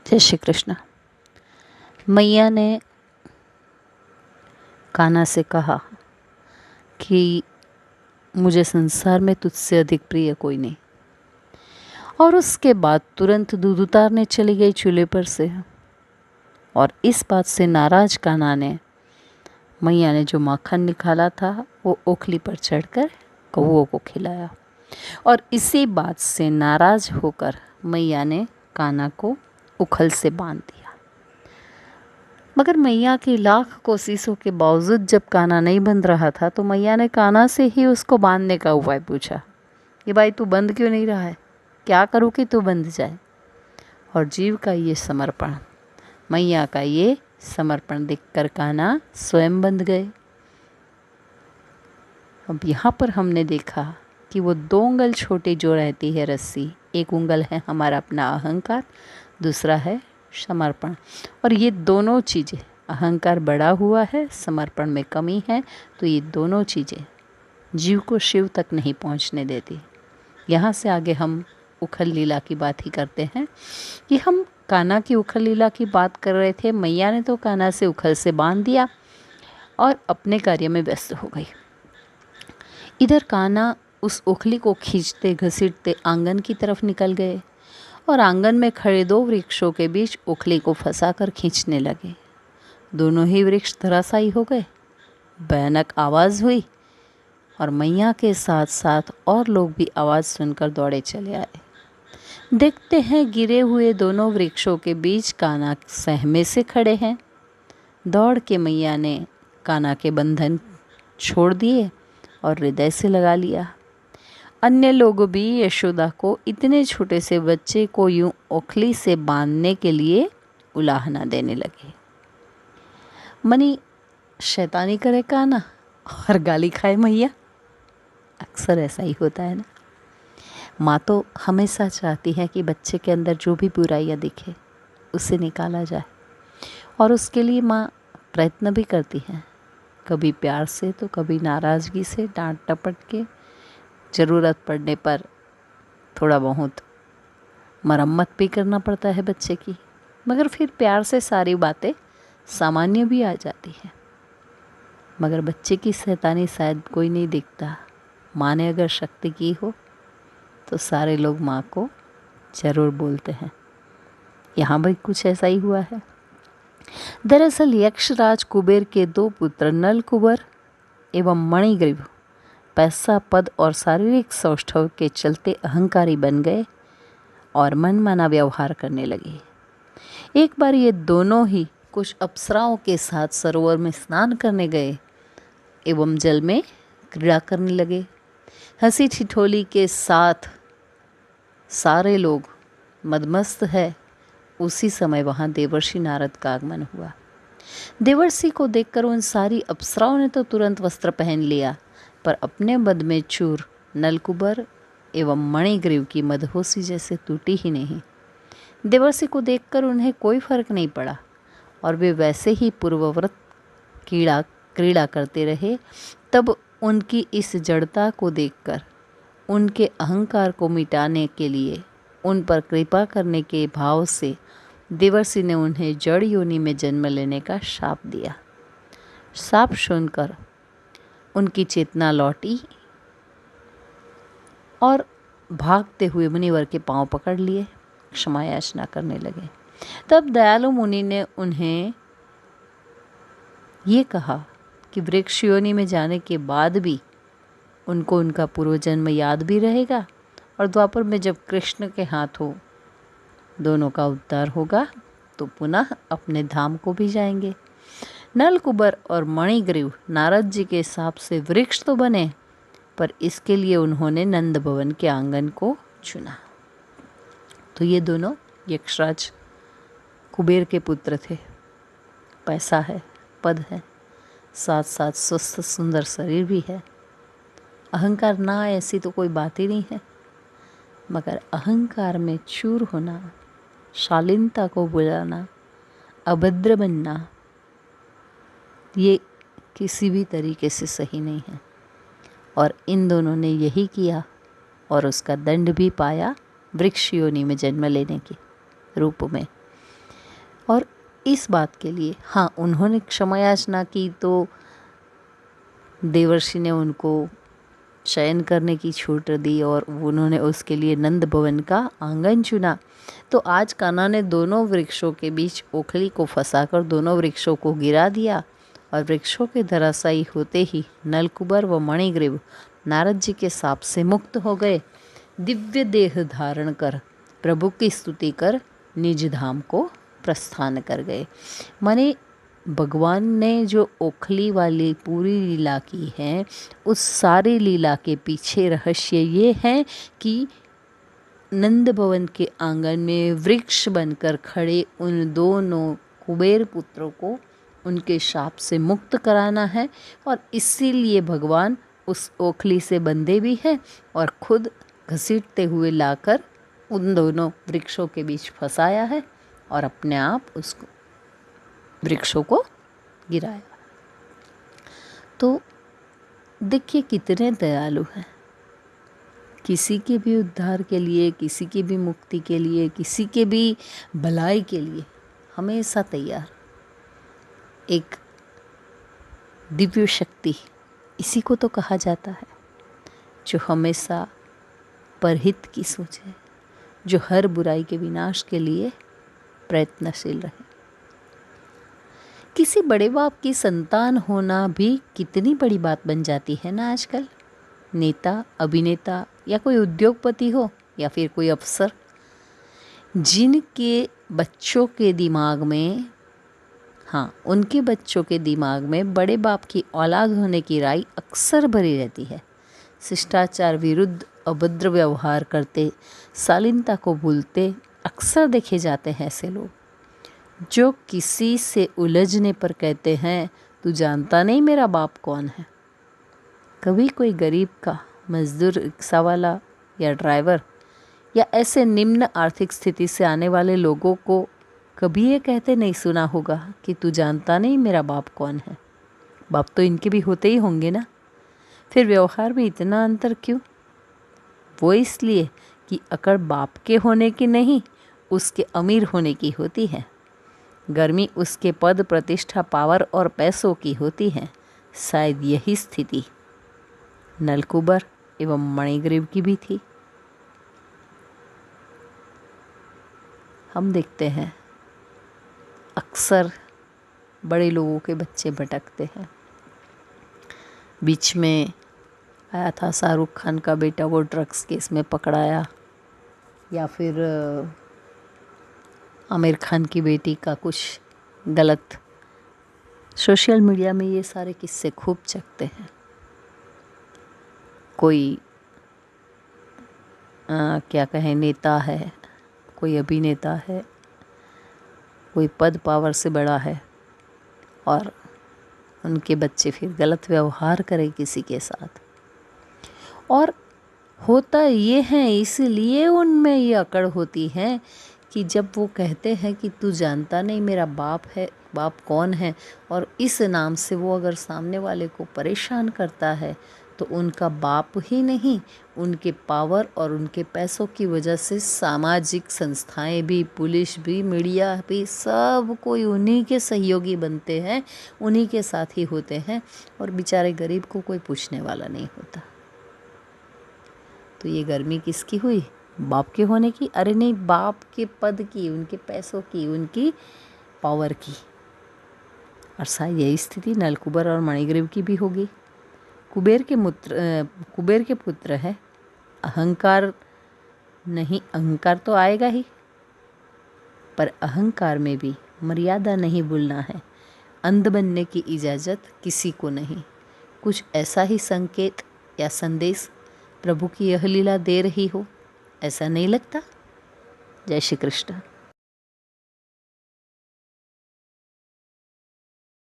जय श्री कृष्ण। मैया ने कान्हा से कहा कि मुझे संसार में तुझसे अधिक प्रिय कोई नहीं, और उसके बाद तुरंत दूध उतारने चली गई चूल्हे पर से। और इस बात से नाराज कान्हा ने मैया ने जो माखन निकाला था वो ओखली पर चढ़कर कौओं को खिलाया, और इसी बात से नाराज होकर मैया ने कान्हा को उखल से बांध दिया। मगर मैया की लाख कोशिशों के बावजूद जब कान्हा नहीं बंध रहा था तो मैया ने कान्हा से ही उसको बांधने का उपाय पूछा कि भाई तू बंध क्यों नहीं रहा है, क्या करूँ कि तू बंध जाए। और जीव का ये समर्पण, मैया का ये समर्पण देखकर कान्हा स्वयं बंध गए। अब यहाँ पर हमने देखा कि वो 2 उंगल छोटी जो रहती है रस्सी, एक उंगल है हमारा अपना अहंकार, दूसरा है समर्पण। और ये दोनों चीज़ें, अहंकार बढ़ा हुआ है, समर्पण में कमी है, तो ये दोनों चीज़ें जीव को शिव तक नहीं पहुंचने देती। यहाँ से आगे हम उखल लीला की बात ही करते हैं कि हम कान्हा की उखल लीला की बात कर रहे थे। मैया ने तो कान्हा से उखल से बांध दिया और अपने कार्य में व्यस्त हो गई। इधर कान्हा उस उखली को खींचते घसीटते आंगन की तरफ निकल गए और आंगन में खड़े 2 वृक्षों के बीच उखली को फंसाकर खींचने लगे। दोनों ही वृक्ष धराशायी हो गए, भयानक आवाज़ हुई और मैया के साथ साथ और लोग भी आवाज़ सुनकर दौड़े चले आए। देखते हैं गिरे हुए दोनों वृक्षों के बीच कान्हा सहमे से खड़े हैं। दौड़ के मैया ने कान्हा के बंधन छोड़ दिए और हृदय से लगा लिया। अन्य लोग भी यशोदा को इतने छोटे से बच्चे को यूं ओखली से बांधने के लिए उलाहना देने लगे। मनी शैतानी करे कान्हा और गाली खाए मैया। अक्सर ऐसा ही होता है ना। माँ तो हमेशा चाहती है कि बच्चे के अंदर जो भी बुराइयाँ दिखे उसे निकाला जाए, और उसके लिए माँ प्रयत्न भी करती है, कभी प्यार से तो कभी नाराज़गी से, डांट टपट के, ज़रूरत पड़ने पर थोड़ा बहुत मरम्मत भी करना पड़ता है बच्चे की, मगर फिर प्यार से सारी बातें सामान्य भी आ जाती हैं। मगर बच्चे की शैतानी शायद कोई नहीं देखता। माँ ने अगर शक्ति की हो तो सारे लोग माँ को ज़रूर बोलते हैं। यहाँ भी कुछ ऐसा ही हुआ है। दरअसल यक्षराज कुबेर के 2 पुत्र नल कुबर एवं मणिग्रीव पैसा, पद और शारीरिक सौष्ठव के चलते अहंकारी बन गए और मनमाना व्यवहार करने लगे। एक बार ये दोनों ही कुछ अप्सराओं के साथ सरोवर में स्नान करने गए एवं जल में क्रीड़ा करने लगे। हंसी ठिठोली के साथ सारे लोग मदमस्त है। उसी समय वहाँ देवर्षि नारद का आगमन हुआ। देवर्षि को देखकर उन सारी अप्सराओं ने तो तुरंत वस्त्र पहन लिया, पर अपने मद में चूर नलकुबर एवं मणिग्रीव की मदहोशी जैसे टूटी ही नहीं। देवर्षि को देखकर उन्हें कोई फर्क नहीं पड़ा और वे वैसे ही पूर्ववत क्रीड़ा करते रहे। तब उनकी इस जड़ता को देखकर, उनके अहंकार को मिटाने के लिए, उन पर कृपा करने के भाव से देवर्षि ने उन्हें जड़ योनि में जन्म लेने का शाप दिया। शाप सुनकर उनकी चेतना लौटी और भागते हुए मुनिवर के पांव पकड़ लिए क्षमा याचना करने लगे। तब दयालु मुनि ने उन्हें ये कहा कि वृक्ष योनि में जाने के बाद भी उनको उनका पूर्वजन्म याद भी रहेगा, और द्वापर में जब कृष्ण के हाथों दोनों का उद्धार होगा तो पुनः अपने धाम को भी जाएंगे। नलकुबर और मणिग्रीव नारद जी के शाप से वृक्ष तो बने, पर इसके लिए उन्होंने नंद भवन के आंगन को चुना। तो ये दोनों यक्षराज कुबेर के पुत्र थे। पैसा है, पद है, साथ साथ स्वस्थ सुंदर शरीर भी है। अहंकार ना ऐसी तो कोई बात ही नहीं है, मगर अहंकार में चूर होना, शालीनता को बुलाना, अभद्र बनना, ये किसी भी तरीके से सही नहीं है। और इन दोनों ने यही किया और उसका दंड भी पाया वृक्ष योनि में जन्म लेने के रूप में। और इस बात के लिए हाँ, उन्होंने क्षमा याचना की तो देवर्षि ने उनको शयन करने की छूट दी और उन्होंने उसके लिए नंद भवन का आंगन चुना। तो आज कान्हा ने दोनों वृक्षों के बीच ओखली को फंसाकर दोनों वृक्षों को गिरा दिया और वृक्षों के धराशायी होते ही नलकुबर व मणिग्रीव नारद जी के शाप से मुक्त हो गए। दिव्य देह धारण कर प्रभु की स्तुति कर निज धाम को प्रस्थान कर गए। माने भगवान ने जो ओखली वाली पूरी लीला की है, उस सारी लीला के पीछे रहस्य ये है कि नंद भवन के आंगन में वृक्ष बनकर खड़े उन दोनों कुबेर पुत्रों को उनके शाप से मुक्त कराना है और इसीलिए भगवान उस ओखली से बंधे भी हैं और खुद घसीटते हुए लाकर उन दोनों वृक्षों के बीच फंसाया है और अपने आप उसको वृक्षों को गिराया। तो देखिए कितने दयालु हैं, किसी के भी उद्धार के लिए, किसी की भी मुक्ति के लिए, किसी के भी भलाई के लिए हमेशा तैयार। एक दिव्य शक्ति इसी को तो कहा जाता है, जो हमेशा परहित की सोचे, जो हर बुराई के विनाश के लिए प्रयत्नशील रहे। किसी बड़े बाप की संतान होना भी कितनी बड़ी बात बन जाती है ना आजकल। नेता, अभिनेता या कोई उद्योगपति हो या फिर कोई अफसर, जिनके बच्चों के दिमाग में, हाँ, उनके बच्चों के दिमाग में बड़े बाप की औलाद होने की राय अक्सर भरी रहती है। शिष्टाचार विरुद्ध अभद्र व्यवहार करते, शालीनता को भूलते अक्सर देखे जाते हैं ऐसे लोग, जो किसी से उलझने पर कहते हैं तू जानता नहीं मेरा बाप कौन है। कभी कोई गरीब का, मजदूर, रिक्शा वाला या ड्राइवर या ऐसे निम्न आर्थिक स्थिति से आने वाले लोगों को कभी ये कहते नहीं सुना होगा कि तू जानता नहीं मेरा बाप कौन है। बाप तो इनके भी होते ही होंगे ना, फिर व्यवहार में इतना अंतर क्यों? वो इसलिए कि अकड़ बाप के होने की नहीं, उसके अमीर होने की होती है। गर्मी उसके पद, प्रतिष्ठा, पावर और पैसों की होती है। शायद यही स्थिति नलकुबर एवं मणिग्रीव की भी थी। हम देखते हैं अक्सर बड़े लोगों के बच्चे भटकते हैं। बीच में आया था शाहरुख खान का बेटा, वो ड्रग्स केस में पकड़ाया, या फिर आमिर खान की बेटी का कुछ गलत। सोशल मीडिया में ये सारे किस्से खूब चलते हैं। कोई क्या कहें, नेता है, कोई अभिनेता है, कोई पद पावर से बड़ा है और उनके बच्चे फिर गलत व्यवहार करें किसी के साथ। और होता ये है, इसलिए उनमें ये अकड़ होती है कि जब वो कहते हैं कि तू जानता नहीं मेरा बाप है, बाप कौन है, और इस नाम से वो अगर सामने वाले को परेशान करता है तो उनका बाप ही नहीं, उनके पावर और उनके पैसों की वजह से सामाजिक संस्थाएं भी, पुलिस भी, मीडिया भी, सब कोई उन्हीं के सहयोगी बनते हैं, उन्हीं के साथ ही होते हैं और बेचारे गरीब को कोई पूछने वाला नहीं होता। तो ये गर्मी किसकी हुई? बाप के होने की? अरे नहीं, बाप के पद की, उनके पैसों की, उनकी पावर की। और शायद यही स्थिति नलकुबर और मणिग्रीव की भी होगी। कुबेर के पुत्र है, अहंकार नहीं, अहंकार तो आएगा ही, पर अहंकार में भी मर्यादा नहीं भूलना है। अंध बनने की इजाज़त किसी को नहीं। कुछ ऐसा ही संकेत या संदेश प्रभु की यह लीला दे रही हो, ऐसा नहीं लगता? जय श्री कृष्ण।